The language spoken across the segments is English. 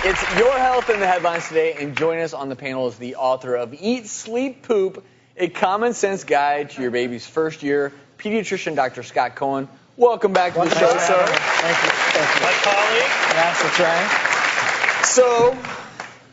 It's Your Health in the Headlines today, and joining us on the panel is the author of Eat, Sleep, Poop, A Common Sense Guide to Your Baby's First Year, pediatrician Dr. Scott Cohen. Welcome back to the show, sir. Thank you. My colleague. Yes, that's right. So,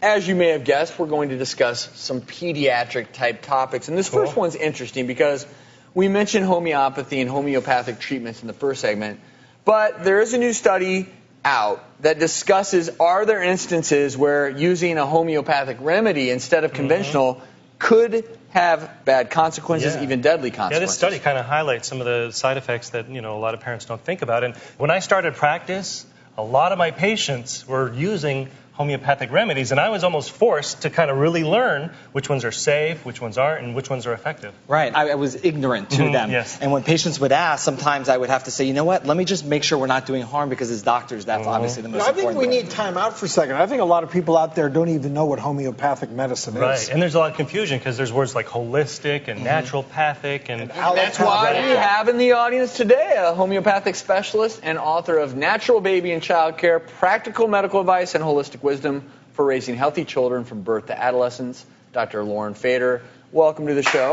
as you may have guessed, we're going to discuss some pediatric-type topics. And this first one's interesting because we mentioned homeopathy and homeopathic treatments in the first segment, but there is a new study out that discusses, are there instances where using a homeopathic remedy instead of conventional could have bad consequences, even deadly consequences? Yeah, this study kind of highlights some of the side effects that, a lot of parents don't think about. And when I started practice, a lot of my patients were using homeopathic remedies, and I was almost forced to kind of really learn which ones are safe, which ones aren't, and which ones are effective. Right. I was ignorant to them. Yes. And when patients would ask, sometimes I would have to say, you know what, let me just make sure we're not doing harm, because as doctors, that's obviously the most important I think we need time out for a second. I think a lot of people out there don't even know what homeopathic medicine is. Right, and there's a lot of confusion because there's words like holistic and naturopathic. And that's why we have in the audience today a homeopathic specialist and author of Natural Baby and Child Care, Practical Medical Advice and Holistic Wisdom for Raising Healthy Children from Birth to Adolescence, Dr. Lauren Fader. Welcome to the show.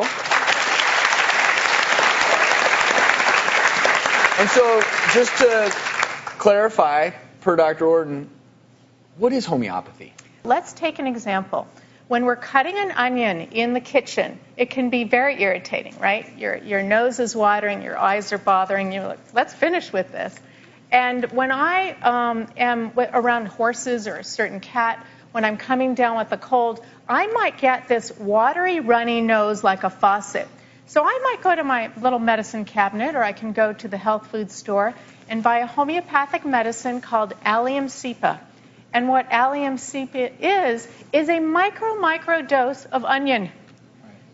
And so, just to clarify, per Dr. Orton, what is homeopathy? Let's take an example. When we're cutting an onion in the kitchen, it can be very irritating, right? Your nose is watering, your eyes are bothering you. Like, let's finish with this. And when I am around horses or a certain cat, when I'm coming down with a cold, I might get this watery, runny nose like a faucet. So I might go to my little medicine cabinet, or I can go to the health food store and buy a homeopathic medicine called allium cepa. And what allium cepa is a micro dose of onion.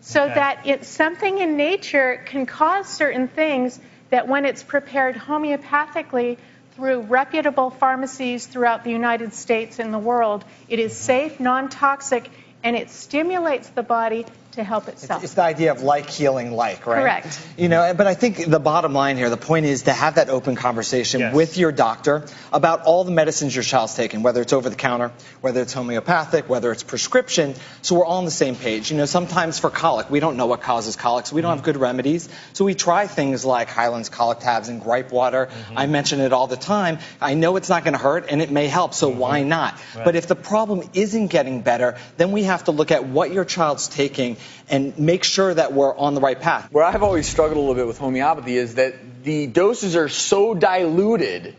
So that it's something in nature can cause certain things that when it's prepared homeopathically through reputable pharmacies throughout the United States and the world, it is safe, non-toxic, and it stimulates the body to help itself. It's the idea of like healing like, right? Correct. But I think the bottom line here, the point is to have that open conversation with your doctor about all the medicines your child's taking, whether it's over the counter, whether it's homeopathic, whether it's prescription, so we're all on the same page. Sometimes for colic, we don't know what causes colic, so we don't have good remedies. So we try things like Highland's colic tabs and gripe water. I mention it all the time. I know it's not going to hurt, and it may help, so why not? Right. But if the problem isn't getting better, then we have to look at what your child's taking and make sure that we're on the right path. Where I've always struggled a little bit with homeopathy is that the doses are so diluted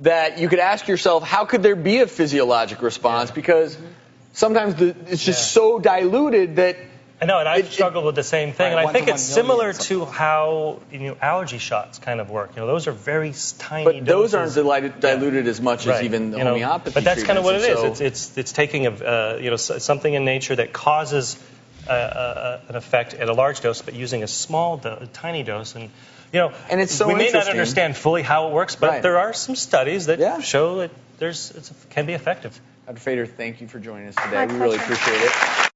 that you could ask yourself, how could there be a physiologic response? Because sometimes it's just so diluted that... I know, and I've struggled with the same thing. And I think it's similar to how allergy shots kind of work. Those are very tiny But those doses. aren't diluted as much as even the homeopathy. But that's kind of what it treatments. is. It's taking something in nature that causes an effect at a large dose, but using a tiny dose. And and it's so we may not understand fully how it works, but there are some studies that show that it can be effective. Dr. Fader, thank you for joining us today. We really appreciate it.